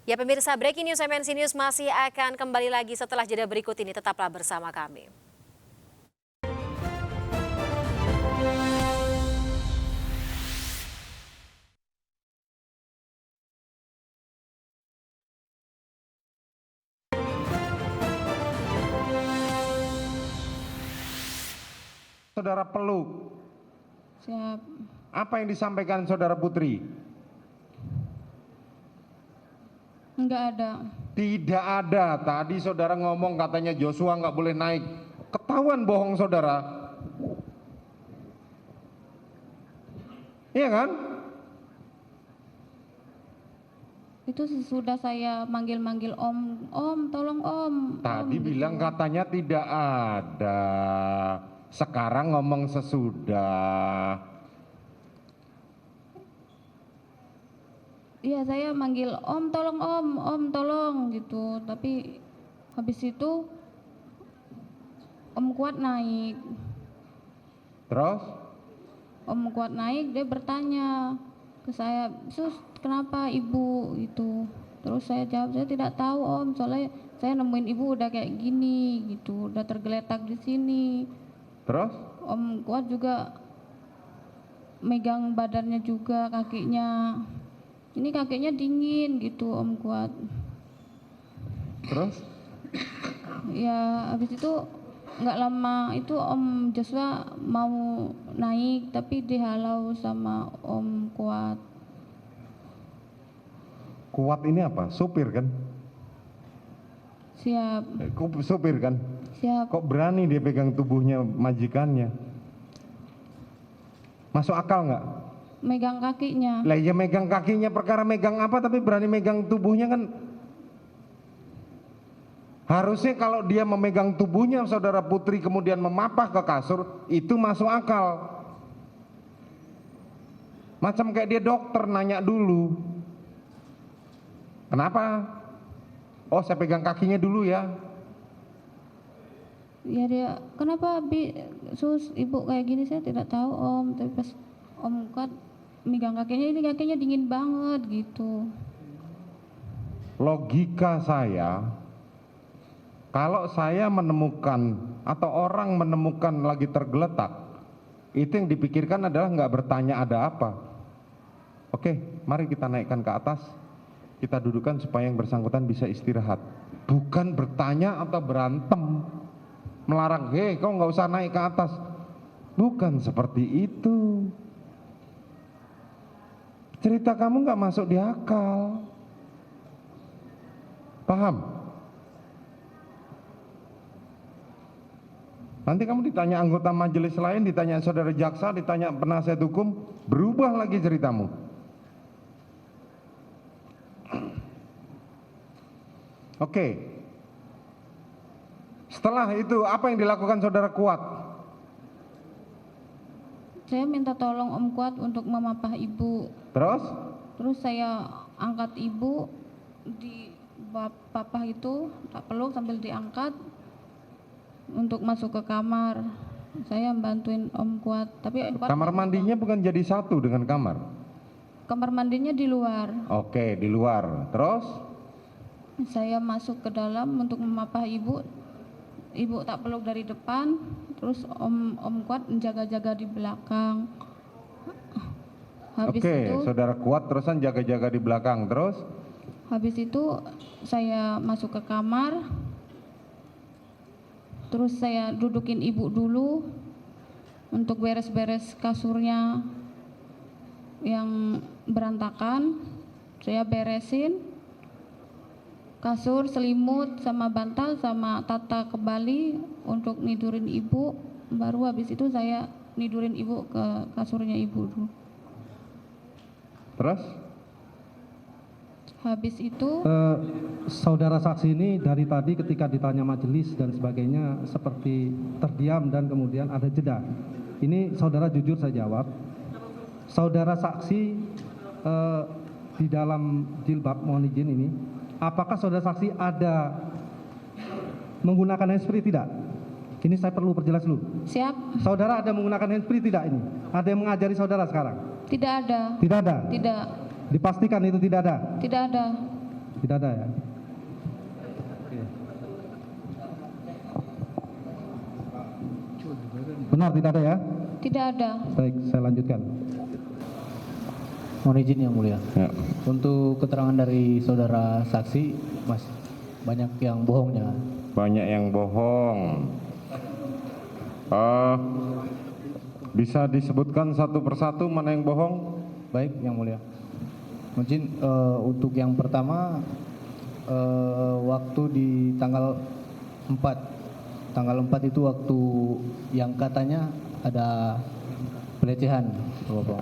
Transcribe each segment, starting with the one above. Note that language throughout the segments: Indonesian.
Ya pemirsa, Breaking News MNC News masih akan kembali lagi setelah jeda berikut ini. Tetaplah bersama kami. Saudara peluk. Siap. Apa yang disampaikan saudara Putri? Enggak ada. Tidak ada. Tadi saudara ngomong katanya Joshua nggak boleh naik. Ketahuan bohong saudara. Iya kan? Itu sesudah saya manggil-manggil om, tolong om. Tadi om, bilang gitu. katanya tidak ada. Sekarang ngomong sesudah. Iya, saya manggil om tolong gitu. Tapi habis itu Om Kuat naik. Terus? Om Kuat naik, dia bertanya ke saya, "Sus, kenapa ibu?" gitu. Terus saya jawab, "Saya tidak tahu om, soalnya saya nemuin ibu udah kayak gini gitu, udah tergeletak di sini." Terus? Om Kuat juga megang badannya juga, kakinya. Ini kakinya dingin gitu Om Kuat. Terus? Ya habis itu nggak lama itu Om Joshua mau naik tapi dihalau sama Om Kuat. Kuat ini apa? Supir kan? Siap, Supir kan? siap. Kok berani dia pegang tubuhnya majikannya? Masuk akal nggak? Megang kakinya. Lah ya megang kakinya perkara megang apa tapi berani megang tubuhnya kan? Harusnya kalau dia memegang tubuhnya saudara Putri kemudian memapah ke kasur itu masuk akal. Macam kayak dia dokter nanya dulu. Kenapa? Oh saya pegang kakinya dulu ya. Ya dia, "Kenapa sus ibu kayak gini?" Saya tidak tahu om, tapi pas Om Kuat megang kakinya, ini kakinya dingin banget gitu. Logika saya, kalau saya menemukan atau orang menemukan lagi tergeletak, itu yang dipikirkan adalah nggak bertanya ada apa. Oke, mari kita naikkan ke atas, kita dudukan supaya yang bersangkutan bisa istirahat. Bukan bertanya atau berantem, melarang, hei kau nggak usah naik ke atas. Bukan seperti itu. Cerita kamu nggak masuk di akal. Paham? Nanti kamu ditanya anggota majelis lain, ditanya saudara jaksa, ditanya penasihat hukum, berubah lagi ceritamu. Oke. Setelah itu apa yang dilakukan saudara Kuat? Saya minta tolong Om Kuat untuk memapah ibu. Terus Saya angkat ibu di papah itu, tak peluk sambil diangkat untuk masuk ke kamar. Saya bantuin Om Kuat, tapi kamar mandinya bukan jadi satu dengan kamar? kamar mandinya di luar. Oke, di luar. Terus? Saya masuk ke dalam untuk memapah ibu. Ibu tak peluk dari depan, terus Om Kuat menjaga-jaga di belakang. Habis Oke, itu saudara Kuat terusan jaga-jaga di belakang. Terus? habis itu saya masuk ke kamar. Terus saya dudukin ibu dulu untuk beres-beres kasurnya yang berantakan. Saya beresin kasur, selimut, sama bantal, sama tata kembali untuk nidurin ibu. Baru habis itu saya nidurin ibu ke kasurnya ibu dulu. Terus? Habis itu Saudara saksi ini dari tadi ketika ditanya majelis dan sebagainya seperti terdiam dan kemudian ada jeda. Ini saudara jujur saya jawab. Saudara saksi di dalam jilbab, mohon izin ini, apakah saudara saksi ada menggunakan handsfree tidak? Ini saya perlu perjelas dulu. siap? Saudara ada menggunakan handsfree tidak ini? Ada yang mengajari saudara sekarang? Tidak ada. Tidak ada? Tidak. Dipastikan itu tidak ada? Tidak ada. Tidak ada ya? Oke. Benar tidak ada ya? Tidak ada. Baik, saya lanjutkan. Mohon izin yang mulia. Ya. Untuk keterangan dari saudara saksi, Mas, banyak yang bohongnya. Banyak yang bohong. Bisa disebutkan satu persatu mana yang bohong? Baik, yang mulia. Mohon izin untuk yang pertama, waktu di tanggal 4. Tanggal 4 itu waktu yang katanya ada pelecehan, Bapak.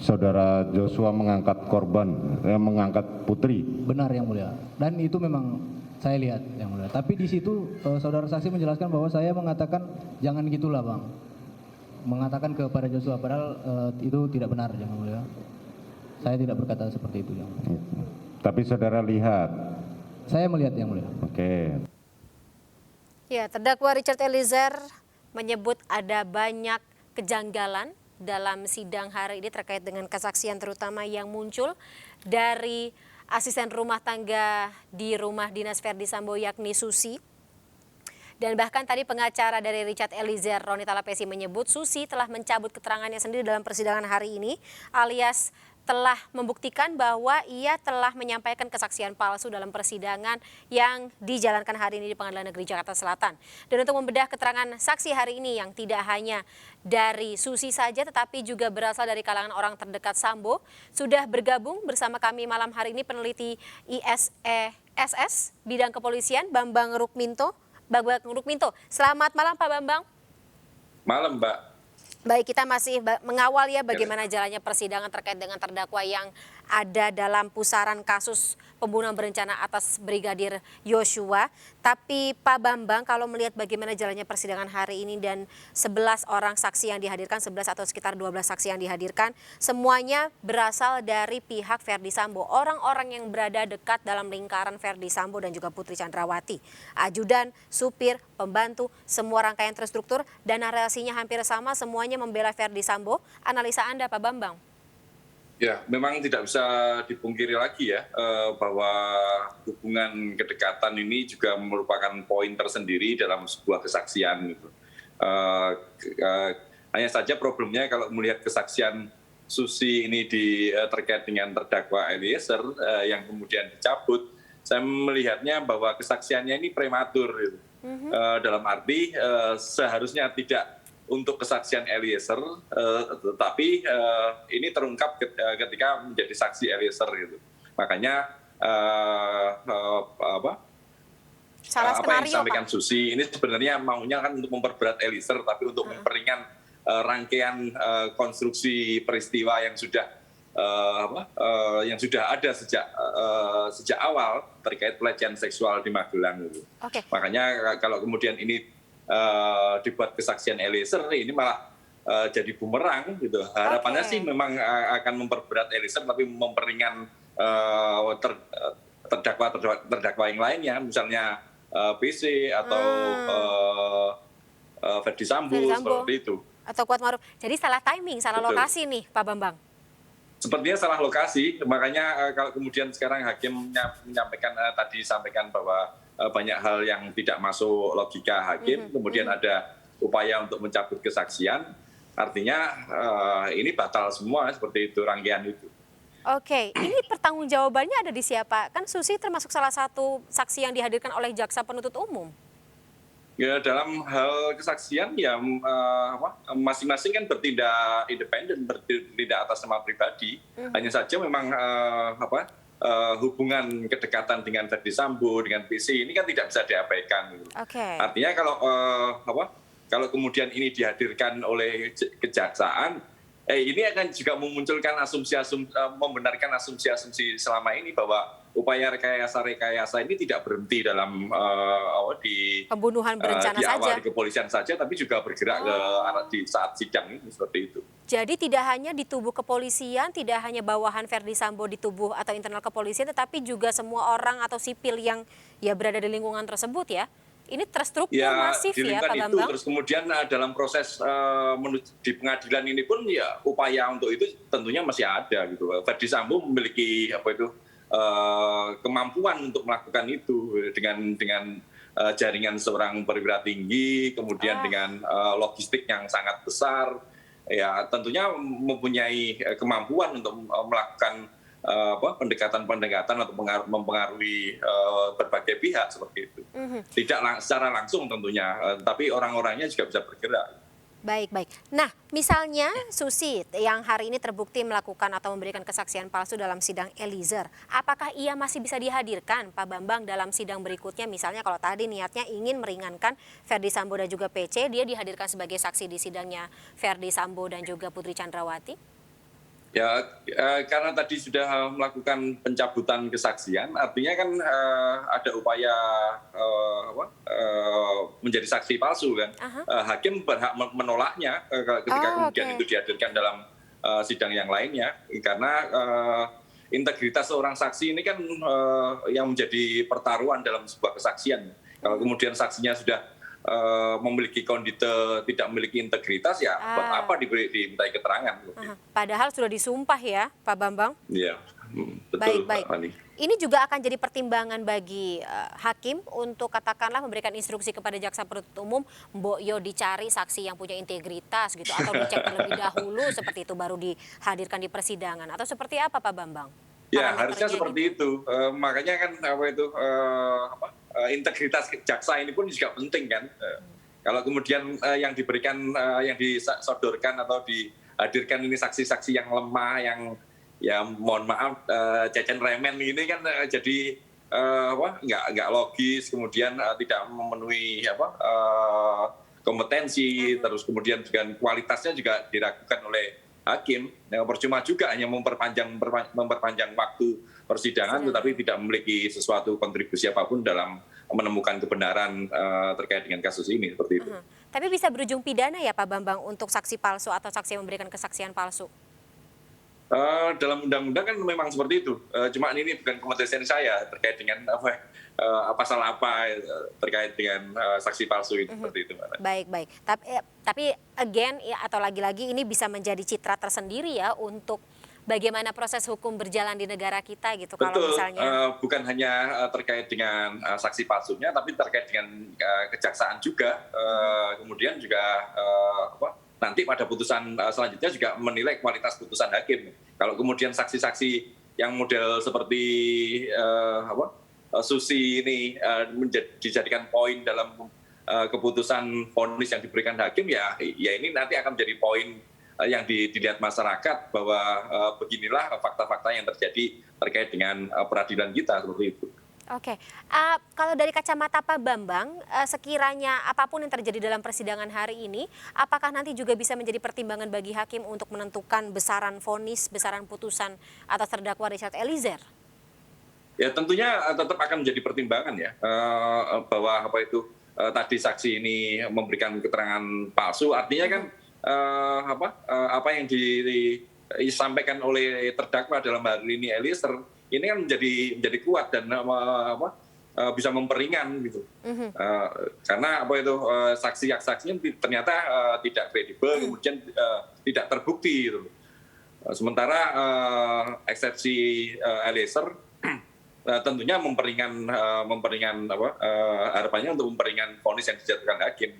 Saudara Joshua mengangkat korban, mengangkat putri. Benar yang mulia. Dan itu memang saya lihat yang mulia. Tapi di situ saudara saksi menjelaskan bahwa saya mengatakan jangan gitulah bang. Mengatakan kepada Joshua, padahal itu tidak benar yang mulia. Saya tidak berkata seperti itu yang mulia. Tapi saudara lihat. Saya melihat yang mulia. Oke. Ya, terdakwa Richard Eliezer menyebut ada banyak kejanggalan dalam sidang hari ini terkait dengan kesaksian terutama yang muncul dari asisten rumah tangga di rumah dinas Verdi Sambo yakni Susi. Dan bahkan tadi pengacara dari Richard Eliezer, Roni Talapesi, menyebut Susi telah mencabut keterangannya sendiri dalam persidangan hari ini, alias telah membuktikan bahwa ia telah menyampaikan kesaksian palsu dalam persidangan yang dijalankan hari ini di Pengadilan Negeri Jakarta Selatan. Dan untuk membedah keterangan saksi hari ini yang tidak hanya dari Susi saja tetapi juga berasal dari kalangan orang terdekat Sambo, sudah bergabung bersama kami malam hari ini peneliti ISESS bidang kepolisian Bambang Rukminto. Bambang Rukminto, selamat malam Pak Bambang. Malam Mbak. Baik, kita masih mengawal ya bagaimana jalannya persidangan terkait dengan terdakwa yang ada dalam pusaran kasus pembunuhan berencana atas Brigadir Yosua. Tapi Pak Bambang, kalau melihat bagaimana jalannya persidangan hari ini dan 11 orang saksi yang dihadirkan, 11 atau sekitar 12 saksi yang dihadirkan, semuanya berasal dari pihak Verdi Sambo. Orang-orang yang berada dekat dalam lingkaran Verdi Sambo dan juga Putri Chandrawati. Ajudan, supir, pembantu, semua rangkaian terstruktur dan narasinya hampir sama, semuanya membela Verdi Sambo. Analisa Anda Pak Bambang? Ya, memang tidak bisa dipungkiri lagi ya bahwa hubungan kedekatan ini juga merupakan poin tersendiri dalam sebuah kesaksian. Gitu. Hanya saja problemnya kalau melihat kesaksian Susi ini terkait dengan terdakwa Eliezer yang kemudian dicabut, saya melihatnya bahwa kesaksiannya ini prematur. Gitu. Dalam arti seharusnya tidak untuk kesaksian Eliezer, tetapi ini terungkap ketika menjadi saksi Eliezer gitu. Makanya Salah apa yang skenario, disampaikan Pak. Susi ini sebenarnya maunya kan untuk memperberat Eliezer, tapi untuk memperingan rangkaian konstruksi peristiwa yang sudah ada sejak awal terkait pelecehan seksual di Magelang. Gitu. Oke. Makanya kalau kemudian ini dibuat kesaksian Eliezer, ini malah jadi bumerang gitu. Harapannya sih memang akan memperberat Eliezer tapi memperingan terdakwa yang lainnya, misalnya PC atau Verdi Sambo seperti itu. Atau Kuatmaruf. Jadi salah timing, salah Betul. lokasi nih Pak Bambang. Sepertinya salah lokasi, makanya kalau kemudian sekarang hakim sampaikan bahwa banyak hal yang tidak masuk logika hakim, kemudian ada upaya untuk mencabut kesaksian, artinya ini batal semua seperti itu, rangkaian itu. Oke, ini pertanggungjawabannya ada di siapa? Kan Susi termasuk salah satu saksi yang dihadirkan oleh jaksa penuntut umum. Ya, dalam hal kesaksian ya masing-masing kan bertindak independen, bertindak atas nama pribadi. Hanya saja memang hubungan kedekatan dengan Verdi Sambo dengan PC ini kan tidak bisa diabaikan. Oke. Artinya kalau kemudian ini dihadirkan oleh kejaksaan, ini akan juga memunculkan membenarkan asumsi-asumsi selama ini bahwa upaya rekayasa ini tidak berhenti dalam Pembunuhan berencana di saja. awal di kepolisian saja, tapi juga bergerak ke arah di saat sidang ini seperti itu. Jadi tidak hanya di tubuh kepolisian, tidak hanya bawahan Verdi Sambo di tubuh atau internal kepolisian, tetapi juga semua orang atau sipil yang ya berada di lingkungan tersebut ya. Ini terstruktur masif di ya Pak lingkungan itu. Bambang. Terus kemudian dalam proses di pengadilan ini pun ya upaya untuk itu tentunya masih ada gitu. Verdi Sambo memiliki kemampuan untuk melakukan itu dengan jaringan seorang perwira tinggi, kemudian dengan logistik yang sangat besar, ya tentunya mempunyai kemampuan untuk melakukan pendekatan-pendekatan atau mempengaruhi berbagai pihak seperti itu. Tidak secara langsung tentunya, tapi orang-orangnya juga bisa bergerak. Baik. Nah, misalnya Susi yang hari ini terbukti melakukan atau memberikan kesaksian palsu dalam sidang Eliezer, apakah ia masih bisa dihadirkan, Pak Bambang, dalam sidang berikutnya? Misalnya kalau tadi niatnya ingin meringankan Verdi Sambo dan juga PC, dia dihadirkan sebagai saksi di sidangnya Verdi Sambo dan juga Putri Chandrawati? Ya, karena tadi sudah melakukan pencabutan kesaksian, artinya kan ada upaya menjadi saksi palsu kan. Hakim berhak menolaknya ketika kemudian itu dihadirkan dalam sidang yang lainnya, karena integritas seorang saksi ini kan yang menjadi pertaruhan dalam sebuah kesaksian. Kalau kemudian saksinya sudah memiliki kondite tidak memiliki integritas, ya buat apa dimintai keterangan? Padahal sudah disumpah ya, Pak Bambang? Iya, betul. Baik. Ini juga akan jadi pertimbangan bagi hakim untuk katakanlah memberikan instruksi kepada jaksa penuntut umum, Mbok Yo dicari saksi yang punya integritas gitu, atau dicek terlebih dahulu seperti itu baru dihadirkan di persidangan, atau seperti apa, Pak Bambang? Ya, harusnya seperti itu. Makanya kan integritas jaksa ini pun juga penting kan. Kalau kemudian yang diberikan, yang disodorkan atau dihadirkan ini saksi-saksi yang lemah, yang ya mohon maaf cecen remen ini kan jadi nggak logis, kemudian tidak memenuhi kompetensi, terus kemudian juga kualitasnya juga diragukan oleh hakim. Yang percuma juga hanya memperpanjang waktu persidangan, tetapi tidak memiliki sesuatu kontribusi apapun dalam menemukan kebenaran terkait dengan kasus ini, seperti itu. Tapi bisa berujung pidana ya Pak Bambang untuk saksi palsu atau saksi yang memberikan kesaksian palsu? Dalam undang-undang kan memang seperti itu. Cuma ini bukan kompetensi saya terkait dengan pasal apa terkait dengan saksi palsu itu, seperti itu. Baik. Tapi again ya, atau lagi-lagi ini bisa menjadi citra tersendiri ya untuk bagaimana proses hukum berjalan di negara kita gitu. Betul, kalau misalnya bukan hanya terkait dengan saksi palsunya, tapi terkait dengan kejaksaan juga. Kemudian juga nanti pada putusan selanjutnya juga menilai kualitas putusan hakim. Kalau kemudian saksi-saksi yang model seperti Susi ini dijadikan poin dalam keputusan vonis yang diberikan hakim, ya ini nanti akan menjadi poin yang dilihat masyarakat bahwa beginilah fakta-fakta yang terjadi terkait dengan peradilan kita, seperti itu. Oke, kalau dari kacamata Pak Bambang, sekiranya apapun yang terjadi dalam persidangan hari ini, apakah nanti juga bisa menjadi pertimbangan bagi hakim untuk menentukan besaran vonis, besaran putusan atas terdakwa Richard Eliezer? Ya tentunya tetap akan menjadi pertimbangan ya, bahwa tadi saksi ini memberikan keterangan palsu, artinya kan apa yang disampaikan oleh terdakwa dalam hal ini Eliezer ini kan menjadi kuat dan bisa memperingan gitu. Karena saksi-saksinya ternyata tidak kredibel, kemudian tidak terbukti gitu. Sementara eksepsi Eliezer tentunya memperingan harapannya untuk memperingan vonis yang dijatuhkan hakim.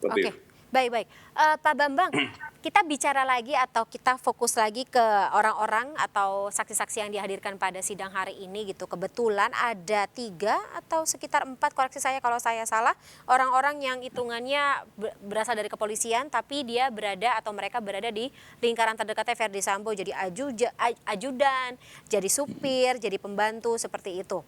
Seperti itu. Baik. Pak Bambang, kita bicara lagi atau kita fokus lagi ke orang-orang atau saksi-saksi yang dihadirkan pada sidang hari ini gitu. Kebetulan ada 3 atau sekitar 4, koreksi saya kalau saya salah, orang-orang yang hitungannya berasal dari kepolisian, tapi dia berada atau mereka berada di lingkaran terdekatnya Verdi Sambo, jadi ajudan, jadi supir, jadi pembantu, seperti itu.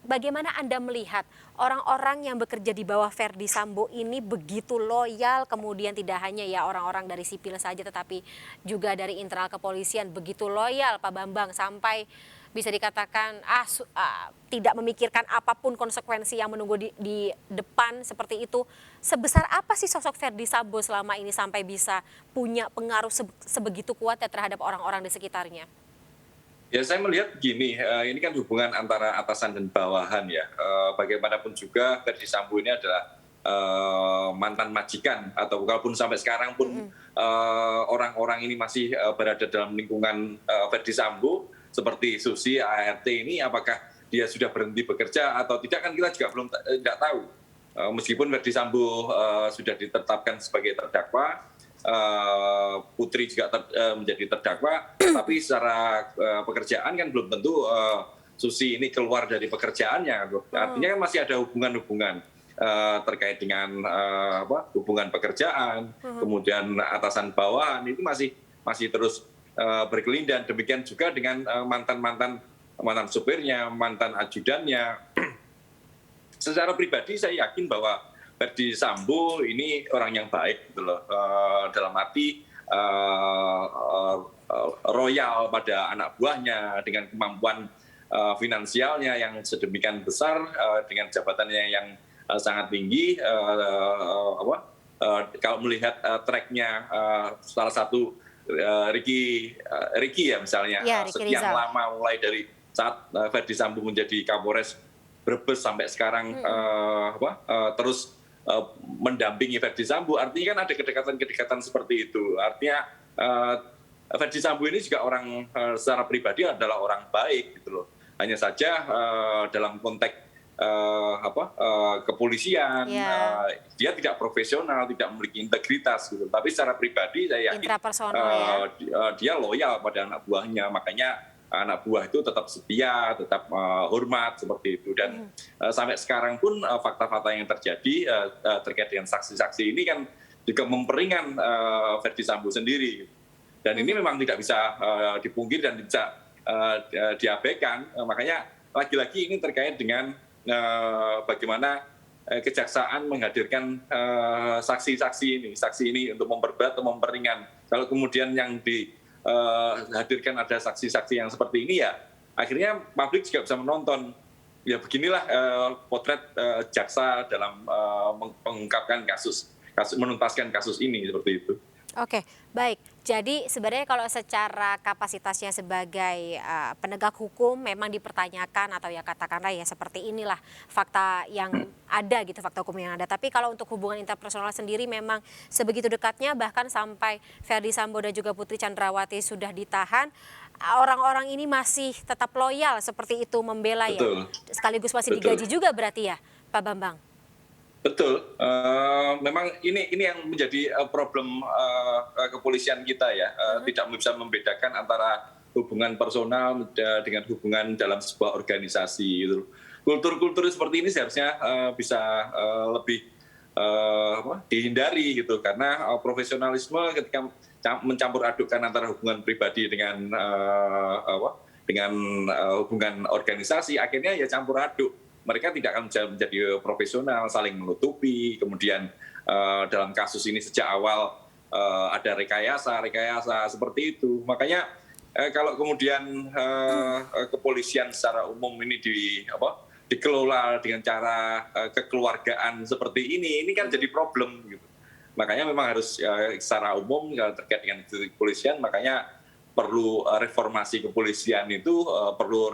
Bagaimana Anda melihat orang-orang yang bekerja di bawah Verdi Sambo ini begitu loyal, kemudian tidak hanya ya orang-orang dari sipil saja tetapi juga dari internal kepolisian begitu loyal Pak Bambang sampai bisa dikatakan tidak memikirkan apapun konsekuensi yang menunggu di depan seperti itu. Sebesar apa sih sosok Verdi Sambo selama ini sampai bisa punya pengaruh sebegitu kuat ya terhadap orang-orang di sekitarnya? Ya saya melihat begini, ini kan hubungan antara atasan dan bawahan ya. Bagaimanapun juga Verdi Sambo ini adalah mantan majikan, atau walaupun sampai sekarang pun orang-orang ini masih berada dalam lingkungan Verdi Sambo, seperti Susi, ART ini apakah dia sudah berhenti bekerja atau tidak, kan kita juga belum tidak tahu. Meskipun Verdi Sambo sudah ditetapkan sebagai terdakwa, Putri juga menjadi terdakwa, tapi secara pekerjaan kan belum tentu Susi ini keluar dari pekerjaannya. Artinya kan masih ada hubungan-hubungan terkait dengan hubungan pekerjaan, kemudian atasan bawahan itu masih terus berkelindan. Demikian juga dengan mantan supirnya, mantan ajudannya. Secara pribadi saya yakin bahwa Verdi Sambo ini orang yang baik gitu loh, dalam arti royal pada anak buahnya dengan kemampuan finansialnya yang sedemikian besar, dengan jabatannya yang sangat tinggi. Kalau melihat tracknya salah satu Ricky ya misalnya, Ya, Ricky sekian Rizal. lama mulai dari saat Verdi Sambo menjadi Kapolres Brebes sampai sekarang terus mendampingi Verdi Sambo, artinya kan ada kedekatan-kedekatan seperti itu. Artinya Verdi Sambo ini juga orang secara pribadi adalah orang baik gitu loh. Hanya saja dalam konteks kepolisian, dia tidak profesional, tidak memiliki integritas gitu. Tapi secara pribadi saya yakin Intrapersonal, dia loyal pada anak buahnya, makanya anak buah itu tetap setia, tetap hormat seperti itu. Dan sampai sekarang pun fakta-fakta yang terjadi terkait dengan saksi-saksi ini kan juga memperingan Verdi Sambo sendiri. Dan ini memang tidak bisa dipungkiri dan bisa diabaikan. Makanya lagi-lagi ini terkait dengan bagaimana kejaksaan menghadirkan saksi ini untuk memperberat atau memperingan. Kalau kemudian yang dihadirkan ada saksi-saksi yang seperti ini, ya akhirnya publik juga bisa menonton. Ya beginilah potret jaksa dalam mengungkapkan menuntaskan kasus ini, seperti itu. Oke, baik. Jadi sebenarnya kalau secara kapasitasnya sebagai penegak hukum memang dipertanyakan, atau ya katakanlah ya seperti inilah fakta yang ada gitu, fakta hukum yang ada. Tapi kalau untuk hubungan interpersonal sendiri memang sebegitu dekatnya, bahkan sampai Verdi Sambo dan juga Putri Chandrawati sudah ditahan, orang-orang ini masih tetap loyal seperti itu membela. Betul. Ya. Sekaligus masih digaji juga berarti ya, Pak Bambang? Betul, memang ini yang menjadi problem kepolisian kita ya, tidak bisa membedakan antara hubungan personal dengan hubungan dalam sebuah organisasi gitu. Kultur-kultur seperti ini seharusnya bisa lebih dihindari gitu, karena profesionalisme ketika mencampur adukkan antara hubungan pribadi dengan hubungan organisasi, akhirnya ya campur aduk. Mereka tidak akan menjadi profesional, saling menutupi. Kemudian dalam kasus ini sejak awal ada rekayasa seperti itu. Makanya kalau kemudian kepolisian secara umum ini dikelola dengan cara kekeluargaan seperti ini kan jadi problem gitu. Makanya memang harus secara umum terkait dengan kepolisian, makanya perlu reformasi kepolisian itu perlu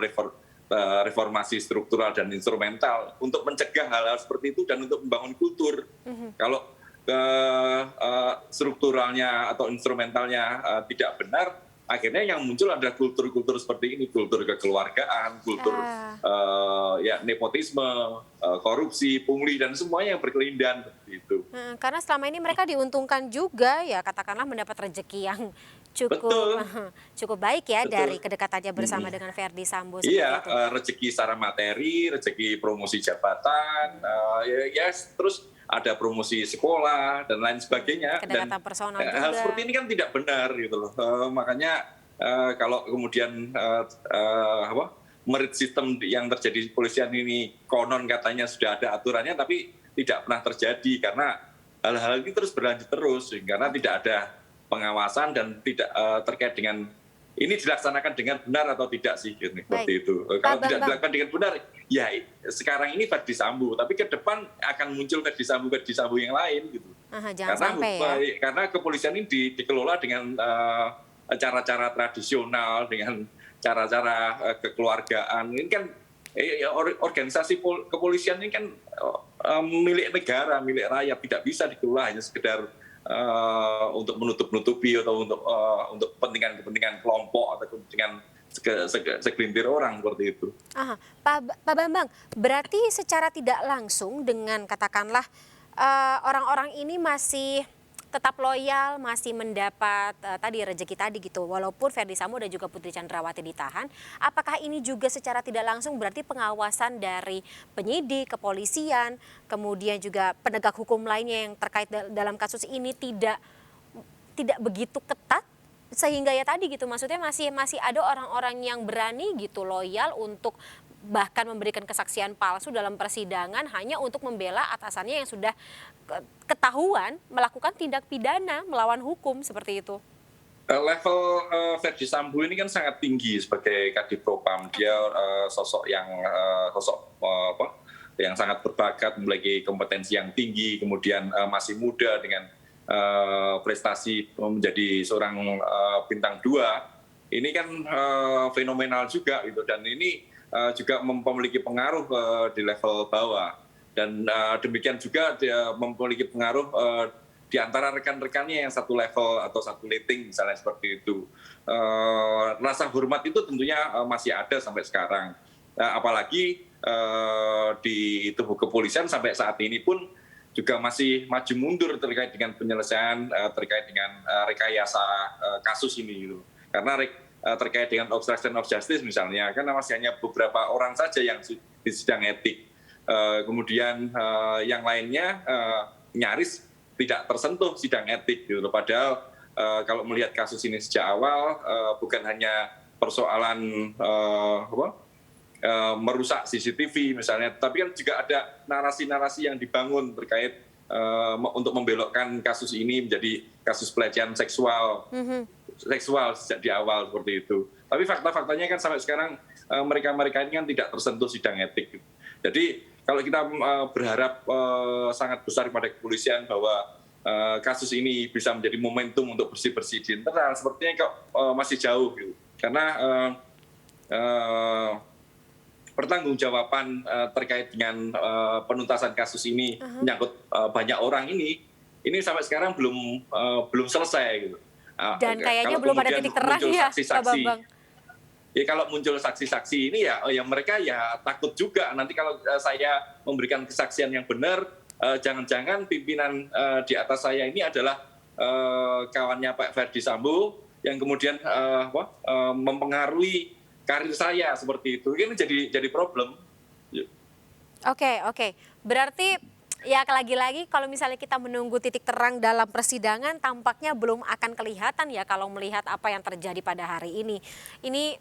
reformasi struktural dan instrumental untuk mencegah hal-hal seperti itu dan untuk membangun kultur. Kalau strukturalnya atau instrumentalnya tidak benar, akhirnya yang muncul adalah kultur-kultur seperti ini, kultur kekeluargaan, kultur nepotisme, korupsi, pungli, dan semuanya yang berkelindan seperti itu. Karena selama ini mereka diuntungkan juga ya, katakanlah mendapat rezeki yang cukup baik ya. Betul. Dari kedekatannya bersama dengan Verdi Sambo. Iya, itu. Rezeki secara materi, rezeki promosi jabatan, terus ada promosi sekolah dan lain sebagainya. Kedekatan dan personal hal juga. Seperti ini kan tidak benar gitu loh. Makanya kalau kemudian merit system yang terjadi di kepolisian ini konon katanya sudah ada aturannya, tapi tidak pernah terjadi karena hal-hal ini terus berlanjut terus karena tidak ada pengawasan dan tidak terkait dengan ini dilaksanakan dengan benar atau tidak sih gitu, seperti itu. Kalau tidak dilakukan dengan benar, ya sekarang ini Verdi Sambo, tapi ke depan akan muncul Verdi Sambo yang lain gitu. Karena kepolisian ini dikelola dengan cara-cara tradisional, dengan cara-cara kekeluargaan. Ini kan organisasi kepolisian ini kan milik negara, milik rakyat, tidak bisa dikelola hanya sekedar untuk menutup-nutupi atau untuk kepentingan kelompok atau kepentingan segelintir orang seperti itu. Aha, Pak Bambang, berarti secara tidak langsung dengan katakanlah orang-orang ini masih tetap loyal, masih mendapat tadi rezeki tadi gitu, walaupun Ferdy Sambo dan juga Putri Chandrawati ditahan, apakah ini juga secara tidak langsung berarti pengawasan dari penyidik, kepolisian, kemudian juga penegak hukum lainnya yang terkait dalam kasus ini tidak begitu ketat? Sehingga ya tadi gitu, maksudnya masih ada orang-orang yang berani gitu loyal untuk bahkan memberikan kesaksian palsu dalam persidangan hanya untuk membela atasannya yang sudah ketahuan melakukan tindak pidana melawan hukum seperti itu. Level Ferdy Sambo ini kan sangat tinggi sebagai Kadif Propam. Dia sosok yang yang sangat berbakat, memiliki kompetensi yang tinggi, kemudian masih muda dengan prestasi menjadi seorang bintang 2. Ini kan fenomenal juga gitu, dan ini juga memiliki pengaruh di level bawah, dan demikian juga dia memiliki pengaruh di antara rekan-rekannya yang satu level atau satu rating misalnya seperti itu. Rasa hormat itu tentunya masih ada sampai sekarang, apalagi di tubuh kepolisian sampai saat ini pun juga masih maju mundur terkait dengan penyelesaian terkait dengan rekayasa kasus ini gitu. Karena terkait dengan obstruction of justice misalnya, karena masih hanya beberapa orang saja yang di sidang etik. Kemudian yang lainnya nyaris tidak tersentuh sidang etik gitu. Padahal kalau melihat kasus ini sejak awal bukan hanya persoalan merusak CCTV misalnya, tapi kan juga ada narasi-narasi yang dibangun terkait untuk membelokkan kasus ini menjadi kasus pelecehan seksual sejak di awal seperti itu. Tapi fakta-faktanya kan sampai sekarang mereka-mereka ini kan tidak tersentuh sidang etik. Jadi kalau kita berharap sangat besar kepada kepolisian bahwa kasus ini bisa menjadi momentum untuk bersih-bersih di internal, sepertinya kok masih jauh gitu. Karena pertanggungjawaban terkait dengan penuntasan kasus ini menyangkut banyak orang ini sampai sekarang belum selesai gitu. Dan kayaknya belum ada titik terang ya, Pak Bambang. Ya kalau muncul saksi-saksi ini ya mereka ya takut juga nanti kalau saya memberikan kesaksian yang benar, jangan-jangan pimpinan di atas saya ini adalah kawannya Pak Ferdy Sambo yang kemudian mempengaruhi karir saya seperti itu. Ini jadi problem. Oke. Berarti ya lagi-lagi kalau misalnya kita menunggu titik terang dalam persidangan tampaknya belum akan kelihatan ya kalau melihat apa yang terjadi pada hari ini. Ini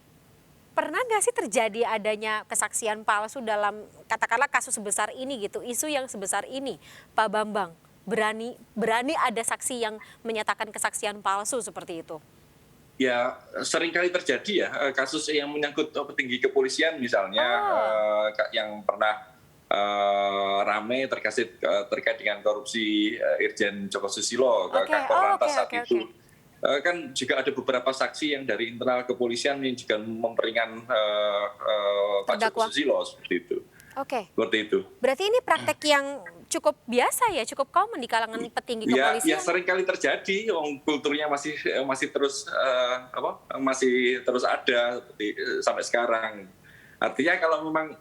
pernah nggak sih terjadi adanya kesaksian palsu dalam katakanlah kasus sebesar ini gitu, isu yang sebesar ini, Pak Bambang? Berani ada saksi yang menyatakan kesaksian palsu seperti itu? Ya seringkali terjadi ya kasus yang menyangkut petinggi kepolisian misalnya yang pernah rame terkait dengan korupsi Irjen Joko Susilo Kakor Lantas saat itu. Kan juga ada beberapa saksi yang dari internal kepolisian yang juga memperingan Pak Joko Susilo seperti itu. Seperti itu. Berarti ini praktek yang cukup biasa ya, cukup common di kalangan petinggi kepolisian. Ya sering kali terjadi, kulturnya masih terus masih terus ada sampai sekarang. Artinya kalau memang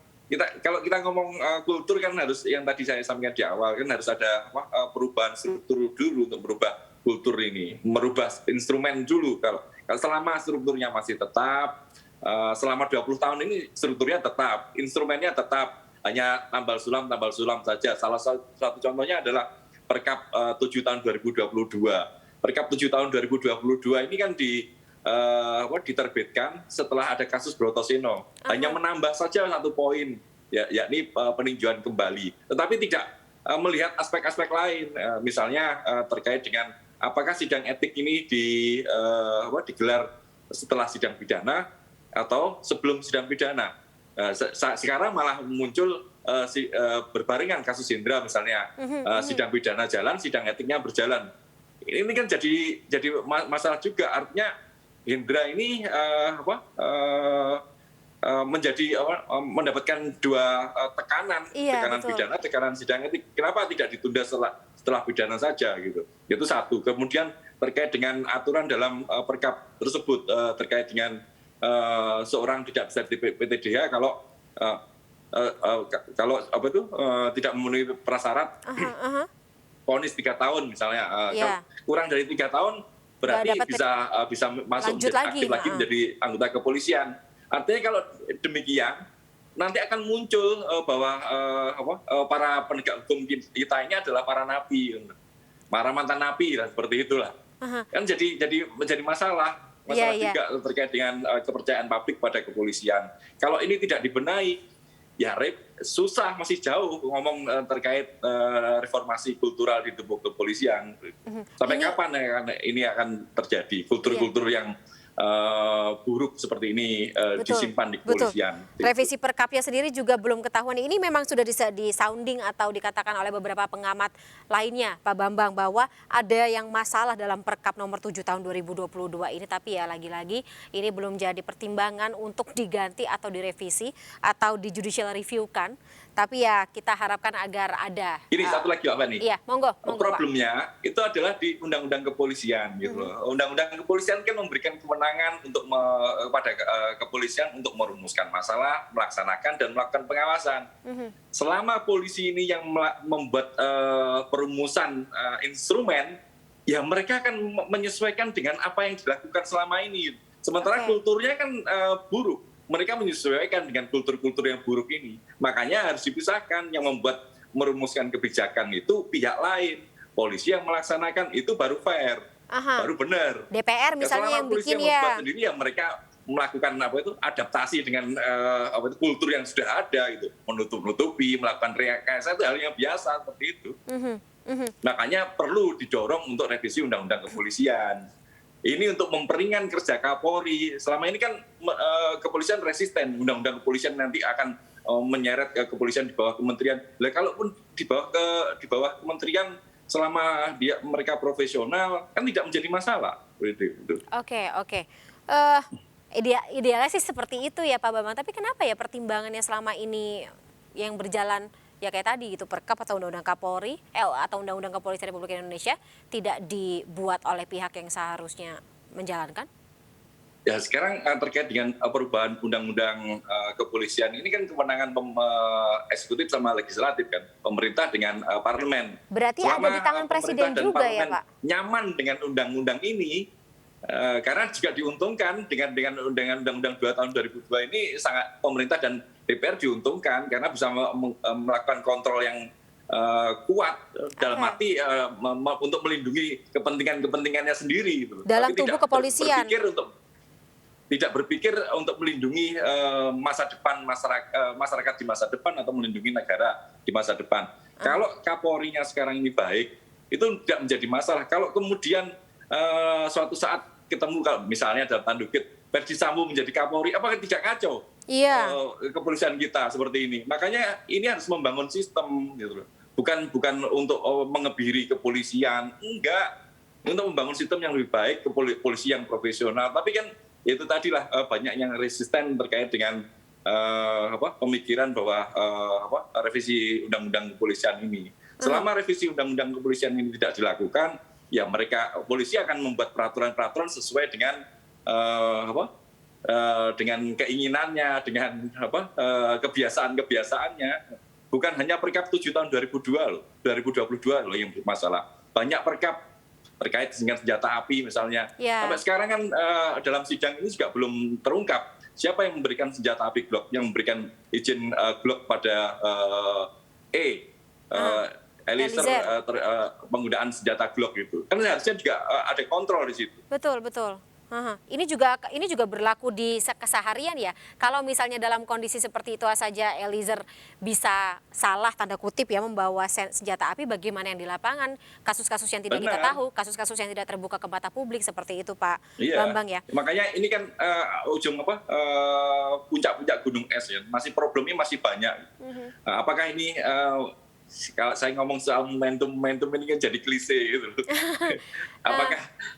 kalau kita ngomong kultur kan harus yang tadi saya sampaikan di awal kan harus ada perubahan struktur dulu untuk merubah kultur ini, merubah instrumen dulu. Kalau selama strukturnya masih tetap, selama 20 tahun ini strukturnya tetap, instrumennya tetap, hanya tambal sulam saja. Salah satu contohnya adalah Perkap 7 tahun 2022. Perkap 7 tahun 2022 ini kan diterbitkan setelah ada kasus Brotoseno. Hanya menambah saja 1 poin, yakni peninjauan kembali. Tetapi tidak melihat aspek-aspek lain, misalnya terkait dengan apakah sidang etik ini digelar setelah sidang pidana atau sebelum sidang pidana. Sekarang malah muncul berbarengan kasus Hendra misalnya, sidang pidana jalan, sidang etiknya berjalan. Ini kan jadi masalah juga, artinya Hendra ini mendapatkan 2 tekanan, tekanan pidana, tekanan sidang etik. Kenapa tidak ditunda setelah pidana saja gitu? Itu satu. Kemudian terkait dengan aturan dalam perkap tersebut terkait dengan seorang tidak bisa di PTDH kalau tidak memenuhi prasyarat vonis 3 tahun misalnya. Kalau kurang dari 3 tahun berarti bisa masuk aktif lagi menjadi anggota kepolisian. Artinya kalau demikian nanti akan muncul bahwa para penegak hukum kita ini adalah para napi, para mantan napi lah, seperti itulah. Kan jadi menjadi masalah juga terkait dengan kepercayaan publik pada kepolisian. Kalau ini tidak dibenahi, ya susah, masih jauh ngomong terkait reformasi kultural di tubuh kepolisian. Sampai kapan ini akan terjadi kultur-kultur yang buruk seperti ini disimpan di kepolisian. Betul. Revisi Perkapnya sendiri juga belum ketahuan. Ini memang sudah disounding atau dikatakan oleh beberapa pengamat lainnya, Pak Bambang, bahwa ada yang masalah dalam Perkap nomor 7 tahun 2022 ini. Tapi ya lagi-lagi ini belum jadi pertimbangan untuk diganti atau direvisi atau di judicial review kan. Tapi ya kita harapkan agar ada. Ini satu lagi Pak Fani. Iya, monggo Problemnya Pak. Itu adalah di Undang-Undang Kepolisian gitu loh. Undang-Undang Kepolisian kan memberikan kewenangan untuk kepada kepolisian untuk merumuskan masalah, melaksanakan dan melakukan pengawasan. Selama polisi ini yang membuat perumusan instrumen, ya mereka akan menyesuaikan dengan apa yang dilakukan selama ini. Sementara kulturnya kan buruk. Mereka menyesuaikan dengan kultur-kultur yang buruk ini. Makanya harus dipisahkan. Yang membuat merumuskan kebijakan itu pihak lain. Polisi yang melaksanakan itu baru fair, baru benar. DPR misalnya yang bikin ya. Sendiri ya mereka melakukan adaptasi dengan kultur yang sudah ada itu, menutup-nutupi, melakukan rekayasa itu hal yang biasa seperti itu. Makanya perlu didorong untuk revisi Undang-Undang Kepolisian. Ini untuk memperingan kerja Kapolri. Selama ini kan kepolisian resisten. Undang-Undang Kepolisian nanti akan menyeret kepolisian di bawah kementerian. Lah kalaupun di bawah kementerian selama mereka profesional kan tidak menjadi masalah. Oke. Idealnya sih seperti itu ya Pak Bambang. Tapi kenapa ya pertimbangannya selama ini yang berjalan ya kayak tadi gitu, Perkap atau Undang-Undang Kapolri atau Undang-Undang Kepolisian Republik Indonesia tidak dibuat oleh pihak yang seharusnya menjalankan? Ya sekarang terkait dengan perubahan Undang-Undang Kepolisian ini kan kewenangan eksekutif sama legislatif kan, pemerintah dengan parlemen. Berarti ada di tangan presiden juga ya Pak? Nyaman dengan undang-undang ini karena juga diuntungkan dengan Undang-Undang 2 tahun 2002 ini sangat pemerintah dan DPR diuntungkan karena bisa melakukan kontrol yang kuat dalam arti untuk melindungi kepentingannya sendiri gitu. Dalam tubuh kepolisian. Tidak berpikir untuk melindungi masa depan masyarakat di masa depan atau melindungi negara di masa depan. Kalau Kapolri-nya sekarang ini baik, itu tidak menjadi masalah. Kalau kemudian suatu saat ketemu misalnya dalam tanda kutip Verdi Sambo menjadi Kapolri, apakah tidak kacau? Iya. Kepolisian kita seperti ini. Makanya ini harus membangun sistem gitu loh. Bukan untuk mengebiri kepolisian, enggak. Untuk membangun sistem yang lebih baik, polisi yang profesional. Tapi kan itu tadilah banyak yang resisten terkait dengan pemikiran bahwa revisi Undang-Undang Kepolisian ini. Selama revisi Undang-Undang Kepolisian ini tidak dilakukan, ya polisi akan membuat peraturan-peraturan sesuai dengan dengan keinginannya, dengan kebiasaan-kebiasaannya. Bukan hanya Perkap 7 tahun 2022 loh yang bermasalah. Banyak Perkap terkait dengan senjata api misalnya. Sampai sekarang kan dalam sidang ini juga belum terungkap siapa yang memberikan senjata api Glock, yang memberikan izin Glock pada Eliezer penggunaan senjata Glock itu. Kan harusnya juga ada kontrol di situ. Betul. Ini juga berlaku di keseharian ya. Kalau misalnya dalam kondisi seperti itu saja Eliezer bisa salah tanda kutip ya membawa senjata api, bagaimana yang di lapangan? Kasus-kasus yang tidak kita tahu, kasus-kasus yang tidak terbuka ke mata publik seperti itu Pak Bambang ya. Makanya ini kan puncak-puncak gunung es ya. Problemnya masih banyak. Apakah ini kalau saya ngomong soal momentum ini kan jadi klise gitu.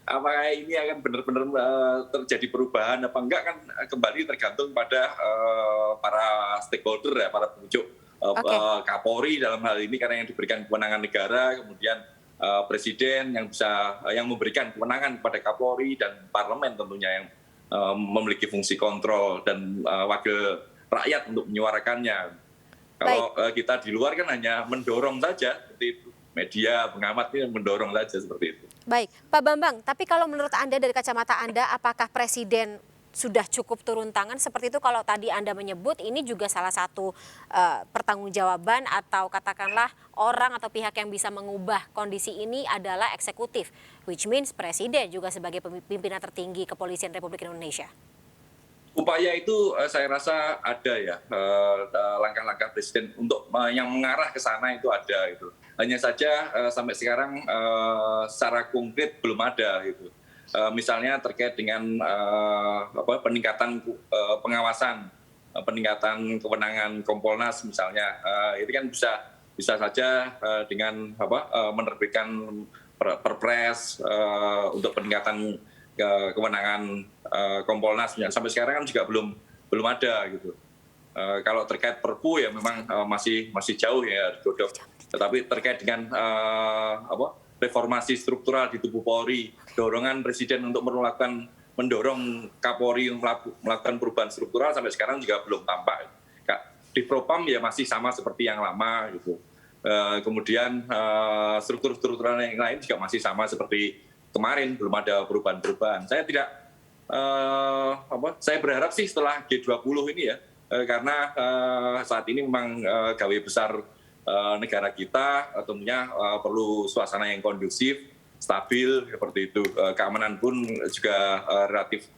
Apakah ini akan benar-benar terjadi perubahan apa enggak kan kembali tergantung pada para stakeholder ya, para penunjuk Kapolri dalam hal ini karena yang diberikan kewenangan negara, kemudian presiden yang memberikan kewenangan kepada Kapolri dan parlemen tentunya yang memiliki fungsi kontrol dan wakil rakyat untuk menyuarakannya. Kalau kita di luar kan hanya mendorong saja, seperti itu. Media, pengamat ini mendorong saja seperti itu. Baik, Pak Bambang, tapi kalau menurut Anda dari kacamata Anda, apakah Presiden sudah cukup turun tangan seperti itu? Kalau tadi Anda menyebut ini juga salah satu pertanggungjawaban atau katakanlah orang atau pihak yang bisa mengubah kondisi ini adalah eksekutif, which means Presiden juga sebagai pimpinan tertinggi Kepolisian Republik Indonesia. Upaya itu saya rasa ada ya, langkah-langkah Presiden untuk yang mengarah ke sana itu ada itu. Hanya saja sampai sekarang secara konkret belum ada gitu. Misalnya terkait dengan peningkatan pengawasan, peningkatan kewenangan Kompolnas misalnya, itu kan bisa saja dengan menerbitkan perpres untuk peningkatan kewenangan Kompolnas. Sampai sekarang kan juga belum ada gitu. Kalau terkait Perpu ya memang masih jauh ya digodok. Tetapi terkait dengan reformasi struktural di tubuh Polri, dorongan Presiden untuk mendorong Kapolri melakukan perubahan struktural sampai sekarang juga belum tampak. Di Propam ya masih sama seperti yang lama gitu. Kemudian struktur-struktural yang lain juga masih sama seperti kemarin, belum ada perubahan-perubahan. Saya berharap sih setelah G20 ini ya, karena saat ini memang gawe besar negara kita tentunya perlu suasana yang kondusif, stabil seperti itu. Keamanan pun juga relatif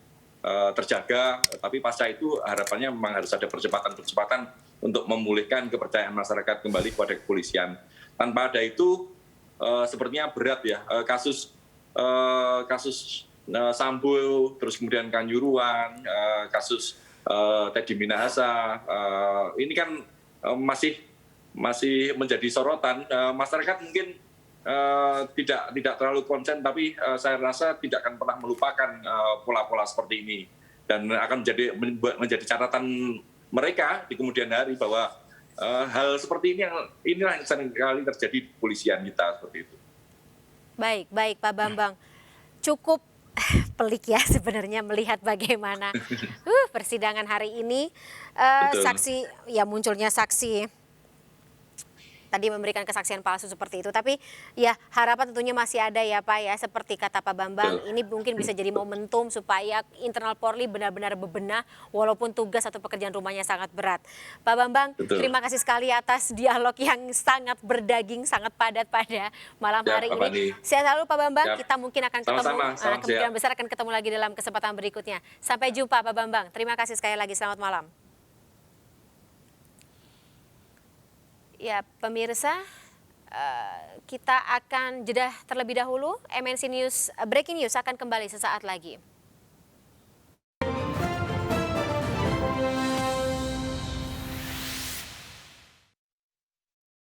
terjaga, tapi pasca itu harapannya memang harus ada percepatan untuk memulihkan kepercayaan masyarakat kembali kepada kepolisian. Tanpa ada itu sepertinya berat ya, kasus Sambo, terus kemudian Kanjuruhan, kasus Teddy Minahasa, ini kan masih menjadi sorotan. Masyarakat mungkin tidak terlalu konsen, tapi saya rasa tidak akan pernah melupakan pola-pola seperti ini, dan akan menjadi catatan mereka di kemudian hari bahwa hal seperti inilah yang sering kali terjadi di kepolisian kita seperti itu. Baik Pak Bambang, cukup pelik ya sebenarnya melihat bagaimana persidangan hari ini, munculnya saksi tadi memberikan kesaksian palsu seperti itu. Tapi ya harapan tentunya masih ada ya Pak ya, seperti kata Pak Bambang, ini mungkin bisa jadi momentum supaya internal Polri benar-benar bebenah walaupun tugas atau pekerjaan rumahnya sangat berat. Pak Bambang, terima kasih sekali atas dialog yang sangat berdaging, sangat padat pada malam hari ini. Sehat selalu Pak Bambang, kita mungkin akan ketemu, kemungkinan besar akan ketemu lagi dalam kesempatan berikutnya. Sampai jumpa Pak Bambang, terima kasih sekali lagi, selamat malam. Ya pemirsa, kita akan jeda terlebih dahulu. MNC News Breaking News akan kembali sesaat lagi.